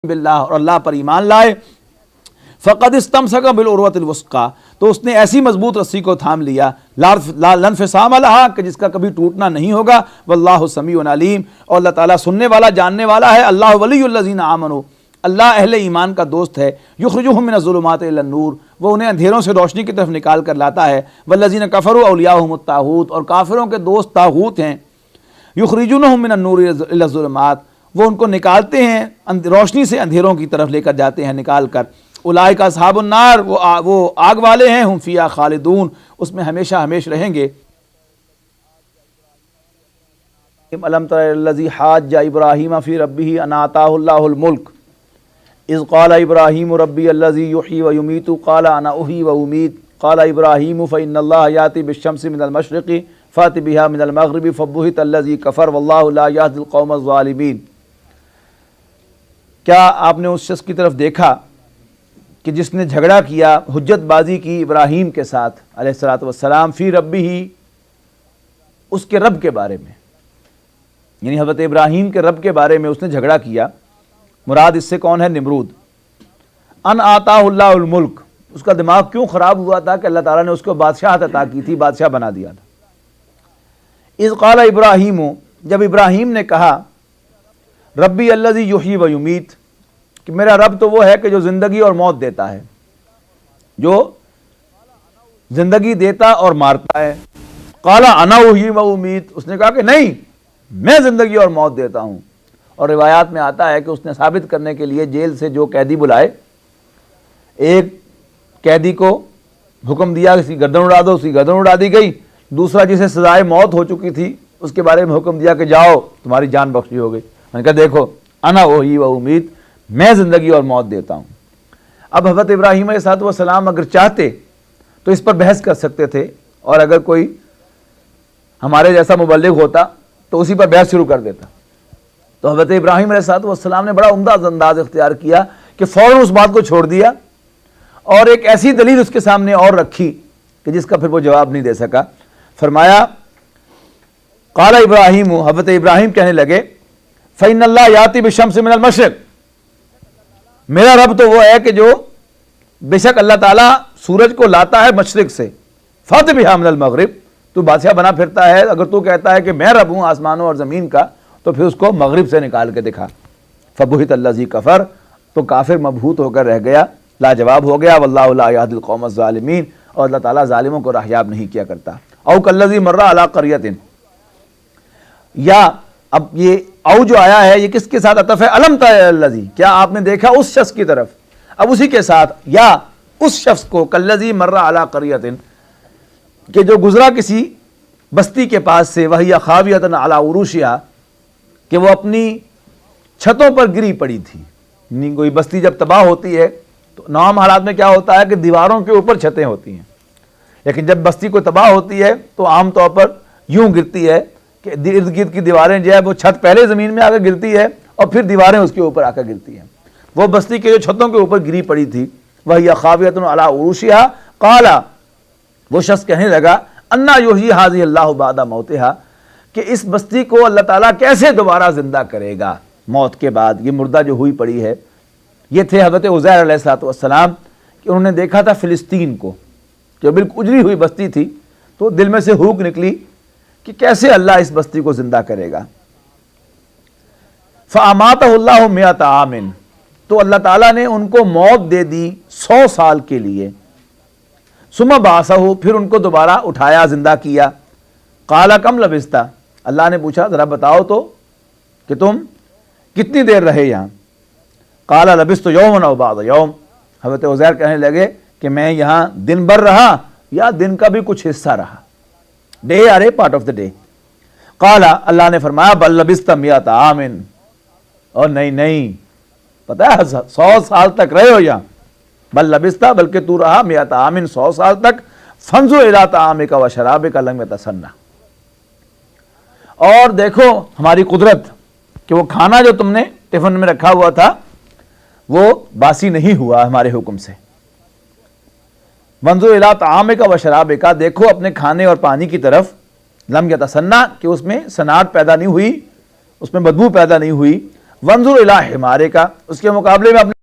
باللہ اور اللہ پر ایمان لائے فقد استمسک بالعروۃ الوثقی تو اس نے ایسی مضبوط رسی کو تھام لیا لا انفصام لہا کہ جس کا کبھی ٹوٹنا نہیں ہوگا واللہ سمیع علیم اور اللہ تعالیٰ سننے والا جاننے والا ہے اللہ ولی الذین آمنوا اللہ اہل ایمان کا دوست ہے یخرجہم من الظلمات الی النور وہ انہیں اندھیروں سے روشنی کی طرف نکال کر لاتا ہے والذین کفروا اولیاءہم الطاغوت اور کافروں کے دوست طاغوت ہیں یخرجونہم من النور الی الظلمات وہ ان کو نکالتے ہیں روشنی سے اندھیروں کی طرف لے کر جاتے ہیں نکال کر اولئک اصحاب النار وہ آگ والے ہیں ہم فیہا خالدون اس میں ہمیشہ ہمیش رہیں گے الم تر الذی حاج ابراہیم فی ربہ ان آتاہ اللہ الملک اذ قال ابراہیم ربی الذی یحیی و یمیت قال انا احیی و امیت قال ابراہیم فإن اللہ یأتی بالشمس من المشرق فأت بها من المغرب فبہت الذی کفر واللہ لا یہدی القوم الظالمین کیا آپ نے اس شخص کی طرف دیکھا کہ جس نے جھگڑا کیا حجت بازی کی ابراہیم کے ساتھ علیہ الصلوۃ والسلام فی ربہ اس کے رب کے بارے میں یعنی حضرت ابراہیم کے رب کے بارے میں اس نے جھگڑا کیا مراد اس سے کون ہے نمرود ان آتاہ اللہ الملک اس کا دماغ کیوں خراب ہوا تھا کہ اللہ تعالیٰ نے اس کو بادشاہت عطا کی تھی بادشاہ بنا دیا تھا اذ قال ابراہیم جب ابراہیم نے کہا ربی الذی یحیی و یمیت کہ میرا رب تو وہ ہے کہ جو زندگی اور موت دیتا ہے جو زندگی دیتا اور مارتا ہے قال انا احیی و امیت اس نے کہا کہ نہیں میں زندگی اور موت دیتا ہوں اور روایات میں آتا ہے کہ اس نے ثابت کرنے کے لیے جیل سے جو قیدی بلائے ایک قیدی کو حکم دیا اس کی گردن اڑا دو اس کی گردن اڑا دی گئی دوسرا جسے سزائے موت ہو چکی تھی اس کے بارے میں حکم دیا کہ جاؤ تمہاری جان بخشی ہو گئی میں نے کہا دیکھو انا احیی و امیت میں زندگی اور موت دیتا ہوں اب حضرت ابراہیم علیہ السلام اگر چاہتے تو اس پر بحث کر سکتے تھے اور اگر کوئی ہمارے جیسا مبلغ ہوتا تو اسی پر بحث شروع کر دیتا تو حضرت ابراہیم علیہ السلام نے بڑا عمدہ انداز اختیار کیا کہ فوراً اس بات کو چھوڑ دیا اور ایک ایسی دلیل اس کے سامنے اور رکھی کہ جس کا پھر وہ جواب نہیں دے سکا فرمایا قال ابراہیم حضرت ابراہیم کہنے لگے فإن اللہ یاتی بالشمس من المشرق میرا رب تو وہ ہے کہ جو بے شک اللہ تعالیٰ سورج کو لاتا ہے مشرق سے فأت بها من المغرب تو بادشاہ بنا پھرتا ہے اگر تو کہتا ہے کہ میں رب ہوں آسمانوں اور زمین کا تو پھر اس کو مغرب سے نکال کے دکھا فبہت الذی کفر تو کافر مبہوت ہو کر رہ گیا لاجواب ہو گیا واللہ لا یہدی القوم الظالمین اور اللہ تعالیٰ ظالموں کو راہیاب نہیں کیا کرتا او کالذی مر علی قریۃ یا اب یہ او جو آیا ہے یہ کس کے ساتھ عطف ہے الم تر الذی کیا آپ نے دیکھا اس شخص کی طرف اب اسی کے ساتھ یا اس شخص کو کالذی مر علی قریۃ کہ جو گزرا کسی بستی کے پاس سے وہی خاویۃ علی عروشہا کہ وہ اپنی چھتوں پر گری پڑی تھی یعنی کوئی بستی جب تباہ ہوتی ہے تو عام حالات میں کیا ہوتا ہے کہ دیواروں کے اوپر چھتیں ہوتی ہیں لیکن جب بستی کو تباہ ہوتی ہے تو عام طور پر یوں گرتی ہے کہ ارد گرد کی دیواریں جو ہے وہ چھت پہلے زمین میں آ کر گرتی ہے اور پھر دیواریں اس کے اوپر آ کر گرتی ہیں وہ بستی کے جو چھتوں کے اوپر گری پڑی تھی وہی خاویۃ علی عروشہا قال وہ شخص کہنے لگا انا یحیی ھذہ اللہ بعد موتہا کہ اس بستی کو اللہ تعالیٰ کیسے دوبارہ زندہ کرے گا موت کے بعد یہ مردہ جو ہوئی پڑی ہے یہ تھے حضرت عزیر علیہ السلام کہ انہوں نے دیکھا تھا فلسطین کو جو بالکل اجڑی ہوئی بستی تھی تو دل میں سے ہوک نکلی کہ کیسے اللہ اس بستی کو زندہ کرے گا فاماتہ اللہ مئۃ عام تو اللہ تعالیٰ نے ان کو موت دے دی 100 سال کے لیے ثم بعثہ پھر ان کو دوبارہ اٹھایا زندہ کیا قال کم لبثت اللہ نے پوچھا ذرا بتاؤ تو کہ تم کتنی دیر رہے یہاں قال لبثت یوما او بعض یوم حضرت عزیر کہنے لگے کہ میں یہاں دن بھر رہا یا دن کا بھی کچھ حصہ رہا day are a part of the day قال اللہ نے فرمایا بل لبثت مئۃ عام اور نہیں پتہ ہے 100 سال تک رہے ہو یہاں بل لبثت بلکہ تو رہا مئۃ عام 100 سال تک فانظر الی طعامک و شرابک لم یتسنہ اور دیکھو ہماری قدرت کہ وہ کھانا جو تم نے ٹفن میں رکھا ہوا تھا وہ باسی نہیں ہوا ہمارے حکم سے وانظر الی طعامک و شرابک دیکھو اپنے کھانے اور پانی کی طرف لم یتسنہ کہ اس میں سناٹ پیدا نہیں ہوئی اس میں بدبو پیدا نہیں ہوئی وانظر الی حمارک، اس کے مقابلے میں اپنے